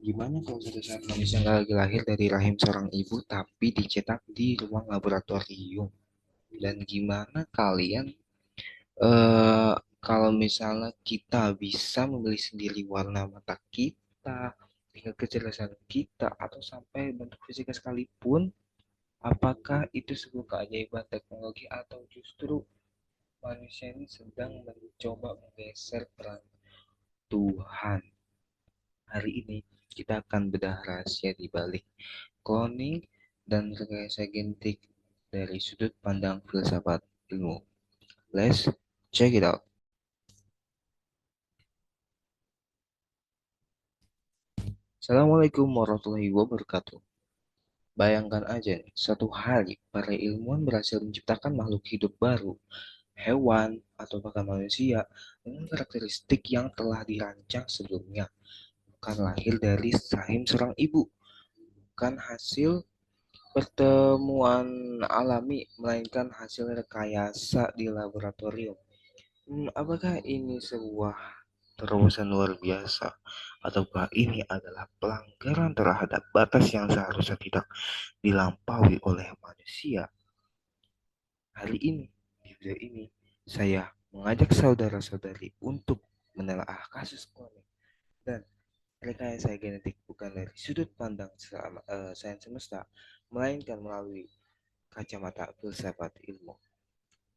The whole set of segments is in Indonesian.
Gimana kalau suatu saat manusia nggak lagi lahir dari rahim seorang ibu, tapi dicetak di ruang laboratorium? Dan gimana kalian, eh kalau misalnya kita bisa memilih sendiri warna mata kita, tingkat kecerdasan kita, atau sampai bentuk fisika sekalipun, apakah itu sebuah keajaiban teknologi atau justru manusia ini sedang mencoba menggeser peran Tuhan? Hari ini kita akan bedah rahasia di balik cloning dan rekayasa genetik dari sudut pandang filsafat ilmu. Let's check it out. Assalamualaikum warahmatullahi wabarakatuh. Bayangkan aja nih, satu hari para ilmuwan berhasil menciptakan makhluk hidup baru, hewan atau bahkan manusia dengan karakteristik yang telah dirancang sebelumnya, bukan lahir dari rahim seorang ibu, bukan hasil pertemuan alami, melainkan hasil rekayasa di laboratorium. Apakah ini sebuah terobosan luar biasa, ataukah ini adalah pelanggaran terhadap batas yang seharusnya tidak dilampaui oleh manusia? Hari ini, di video ini, saya mengajak saudara-saudari untuk menelaah kasus cloning dan rekayasa genetik bukan dari sudut pandang sains semesta, melainkan melalui kacamata filsafat ilmu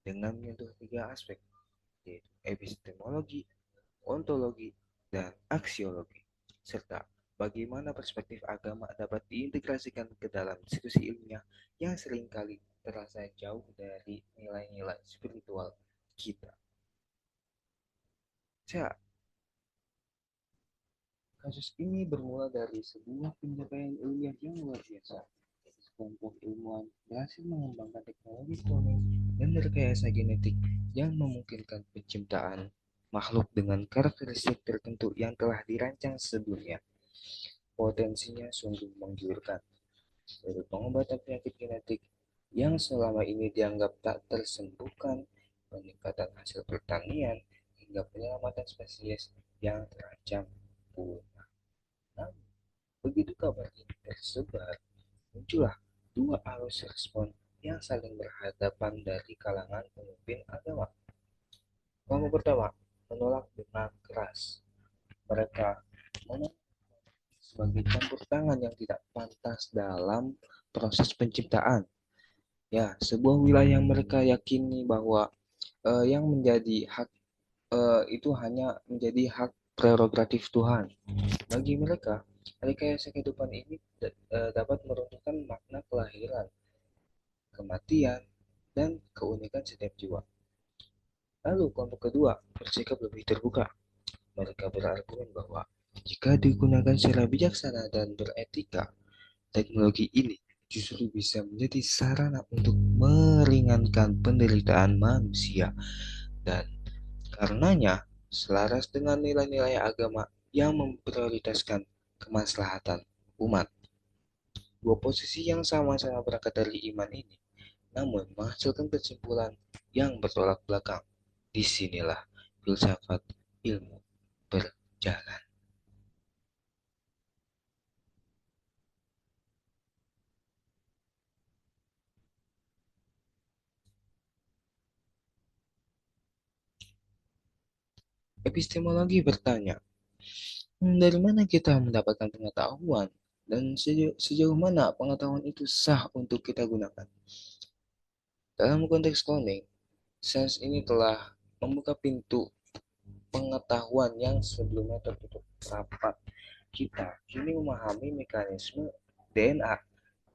dengan menyentuh tiga aspek, yaitu epistemologi, ontologi, dan aksiologi, serta bagaimana perspektif agama dapat diintegrasikan ke dalam diskusi ilmiah yang seringkali terasa jauh dari nilai-nilai spiritual kita. Ya, kasus ini bermula dari sebuah pencapaian ilmiah yang luar biasa. Sekelompok ilmuwan berhasil mengembangkan teknologi cloning dan rekayasa genetik yang memungkinkan penciptaan makhluk dengan karakteristik tertentu yang telah dirancang sebelumnya. Potensinya sungguh menggiurkan, dari pengobatan penyakit genetik yang selama ini dianggap tak tersembuhkan, peningkatan hasil pertanian, hingga penyelamatan spesies yang terancam punah. Namun, begitu kabar ini tersebar, muncullah dua arus respon yang saling berhadapan dari kalangan pemimpin agama. Kelompok pertama menolak dengan keras. Mereka menolak sebagai campur tangan yang tidak pantas dalam proses penciptaan. Ya, sebuah wilayah yang mereka yakini bahwa yang menjadi hak itu hanya menjadi hak prerogatif Tuhan. Bagi mereka, rekayasa kehidupan ini dapat meruntuhkan makna kelahiran, kematian, dan keunikan setiap jiwa. Lalu kelompok kedua bersikap lebih terbuka. Mereka berargumen bahwa jika digunakan secara bijaksana dan beretika, teknologi ini justru bisa menjadi sarana untuk meringankan penderitaan manusia dan karenanya selaras dengan nilai-nilai agama yang memprioritaskan kemaslahatan umat. Dua posisi yang sama-sama berangkat dari iman ini, namun menghasilkan kesimpulan yang bertolak belakang. Disinilah filsafat ilmu berjalan. Epistemologi bertanya, dari mana kita mendapatkan pengetahuan dan sejauh mana pengetahuan itu sah untuk kita gunakan? Dalam konteks cloning, sains ini telah membuka pintu pengetahuan yang sebelumnya tertutup rapat. Kita kini memahami mekanisme DNA,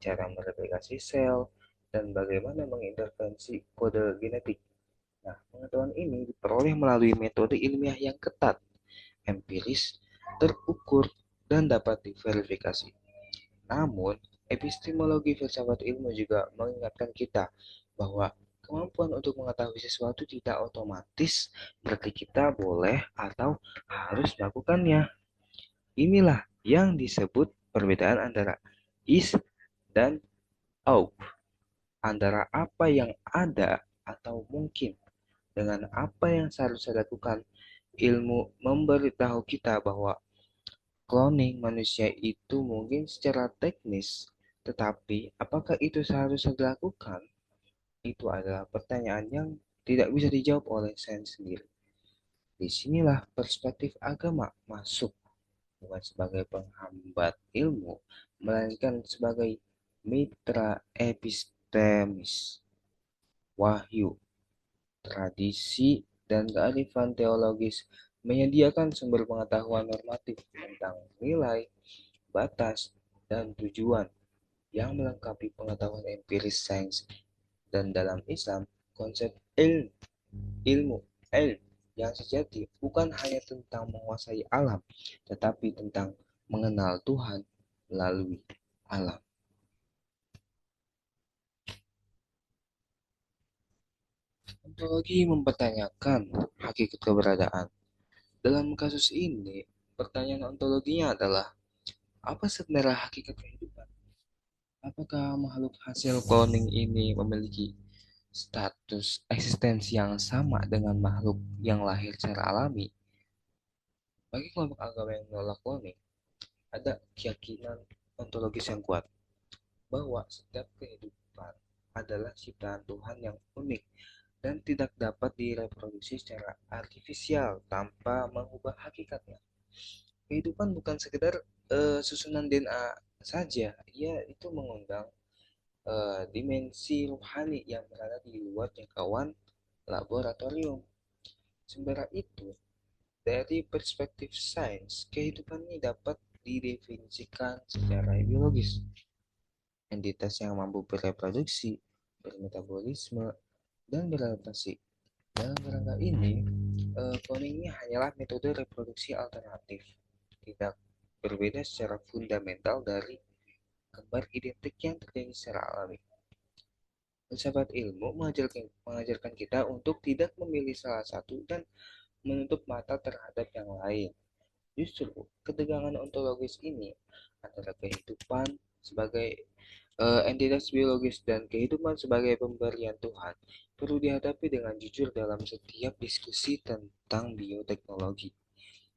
cara mereplikasi sel, dan bagaimana mengintervensi kode genetik. Nah, pengetahuan ini diperoleh melalui metode ilmiah yang ketat, empiris, terukur, dan dapat diverifikasi. Namun, epistemologi filsafat ilmu juga mengingatkan kita bahwa kemampuan untuk mengetahui sesuatu tidak otomatis berarti kita boleh atau harus melakukannya. Inilah yang disebut perbedaan antara is dan ought, antara apa yang ada atau mungkin dengan apa yang seharusnya dilakukan. Ilmu memberitahu kita bahwa cloning manusia itu mungkin secara teknis, tetapi apakah itu seharusnya dilakukan? Itu adalah pertanyaan yang tidak bisa dijawab oleh sains sendiri. Disinilah perspektif agama masuk, bukan sebagai penghambat ilmu, melainkan sebagai mitra epistemis, wahyu, tradisi, dan kearifan teologis menyediakan sumber pengetahuan normatif tentang nilai, batas, dan tujuan yang melengkapi pengetahuan empiris sains. Dan dalam Islam, konsep ilmu yang sejati bukan hanya tentang menguasai alam, tetapi tentang mengenal Tuhan melalui alam. Ontologi mempertanyakan hakikat keberadaan. Dalam kasus ini, pertanyaan ontologinya adalah, apa sebenarnya hakikat kehidupan? Apakah makhluk hasil cloning ini memiliki status eksistensi yang sama dengan makhluk yang lahir secara alami? Bagi kelompok agama yang menolak cloning, ada keyakinan ontologis yang kuat bahwa setiap kehidupan adalah ciptaan Tuhan yang unik dan tidak dapat direproduksi secara artifisial tanpa mengubah hakikatnya. Kehidupan bukan sekedar susunan DNA saja, ia itu mengundang dimensi rohani yang berada di luar jangkauan laboratorium. Sementara itu, dari perspektif sains, kehidupan ini dapat didefinisikan secara biologis. Entitas yang mampu bereproduksi, bermetabolisme, dan beradaptasi. Dalam kerangka ini, cloning ini hanyalah metode reproduksi alternatif, tidak berbeda secara fundamental dari kembar identik yang terjadi secara alami. Filsafat ilmu mengajarkan kita untuk tidak memilih salah satu dan menutup mata terhadap yang lain. Justru ketegangan ontologis ini antara kehidupan sebagai entitas biologis dan kehidupan sebagai pemberian Tuhan perlu dihadapi dengan jujur dalam setiap diskusi tentang bioteknologi.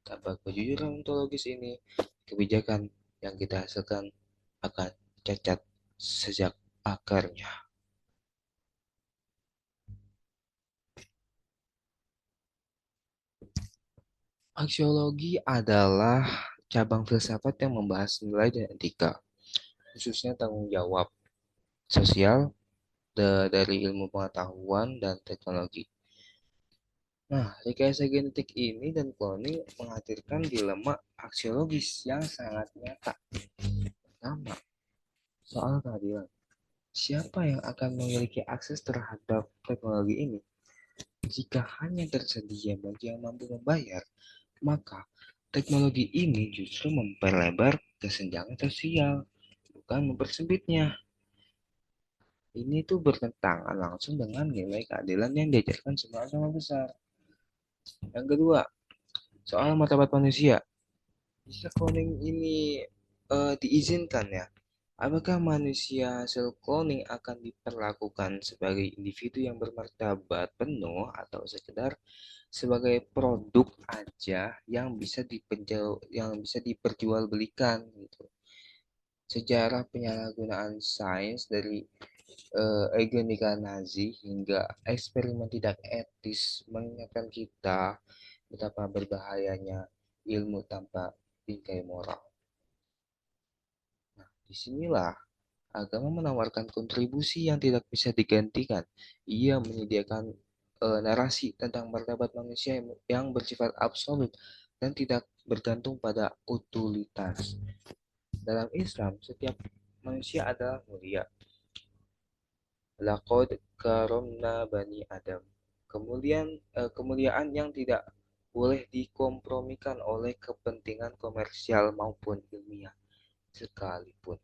Tanpa kejujuran ontologis ini, kebijakan yang kita hasilkan akan cacat sejak akarnya. Aksiologi adalah cabang filsafat yang membahas nilai dan etika, khususnya tanggung jawab sosial dari ilmu pengetahuan dan teknologi. Nah, rekayasa genetik ini dan cloning menghadirkan dilema aksiologis yang sangat nyata. Pertama, soal keadilan. Siapa yang akan memiliki akses terhadap teknologi ini? Jika hanya tersedia bagi yang mampu membayar, maka teknologi ini justru memperlebar kesenjangan sosial, bukan mempersempitnya. Ini tuh bertentangan langsung dengan nilai keadilan yang diajarkan semua agama besar. Yang kedua, soal martabat manusia. Jika cloning ini diizinkan ya, apakah manusia hasil cloning akan diperlakukan sebagai individu yang bermartabat penuh atau sekedar sebagai produk aja yang bisa diperjualbelikan gitu. Sejarah penyalahgunaan sains dari eugenika Nazi hingga eksperimen tidak etis mengingatkan kita betapa berbahayanya ilmu tanpa bingkai moral. Nah, disinilah agama menawarkan kontribusi yang tidak bisa digantikan. Ia menyediakan narasi tentang martabat manusia yang bersifat absolut dan tidak bergantung pada utilitas. Dalam Islam, setiap manusia adalah mulia. Laqad karomna bani Adam. Kemuliaan yang tidak boleh dikompromikan oleh kepentingan komersial maupun ilmiah sekalipun.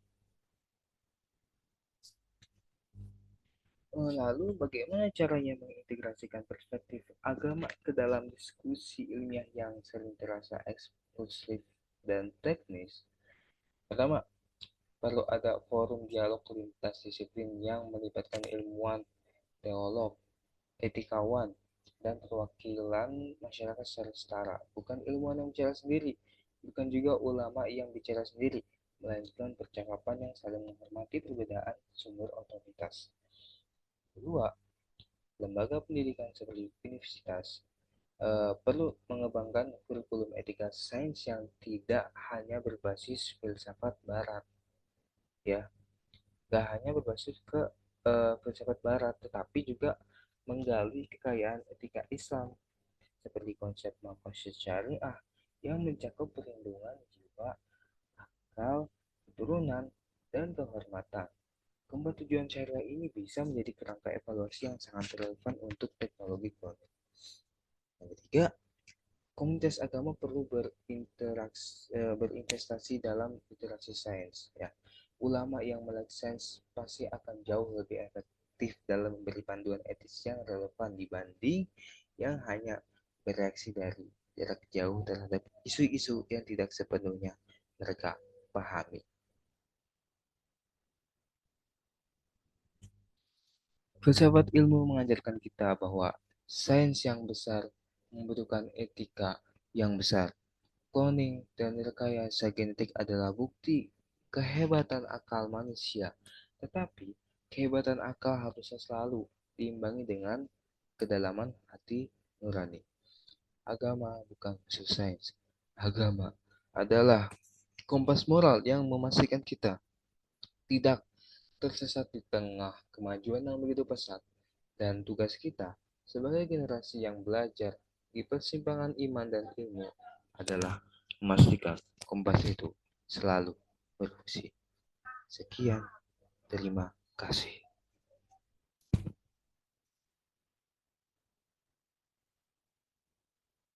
Lalu bagaimana caranya mengintegrasikan perspektif agama ke dalam diskusi ilmiah yang sering terasa eksklusif dan teknis? Pertama, perlu ada forum dialog lintas disiplin yang melibatkan ilmuwan, teolog, etikawan, dan perwakilan masyarakat secara setara, bukan ilmuwan yang bicara sendiri. bukan juga ulama yang bicara sendiri, melainkan percakapan yang saling menghormati perbedaan sumber otoritas. Kedua, lembaga pendidikan seperti universitas perlu mengembangkan kurikulum etika sains yang tidak hanya berbasis filsafat barat, ya, nggak hanya berbasis ke filsafat barat, tetapi juga menggali kekayaan etika Islam seperti konsep makosid syariah yang mencakup perlindungan jiwa, akal, keturunan, dan kehormatan. Keempat, tujuan syariah ini bisa menjadi kerangka evaluasi yang sangat relevan untuk teknologi cloud. Yang ketiga, komunitas agama perlu berinvestasi dalam literasi sains. Ya, ulama yang melek sains pasti akan jauh lebih efektif dalam memberi panduan etis yang relevan dibanding yang hanya bereaksi dari jarak jauh terhadap isu-isu yang tidak sepenuhnya mereka pahami. Filsafat ilmu mengajarkan kita bahwa sains yang besar membutuhkan etika yang besar. Cloning dan rekayasa genetik adalah bukti kehebatan akal manusia. Tetapi, kehebatan akal harusnya selalu diimbangi dengan kedalaman hati nurani. Agama bukan musuh sains. Agama adalah kompas moral yang memastikan kita tidak tersesat di tengah kemajuan yang begitu pesat. Dan tugas kita sebagai generasi yang belajar di persimpangan iman dan ilmu adalah memastikan kompas itu selalu berfungsi. Sekian, terima kasih.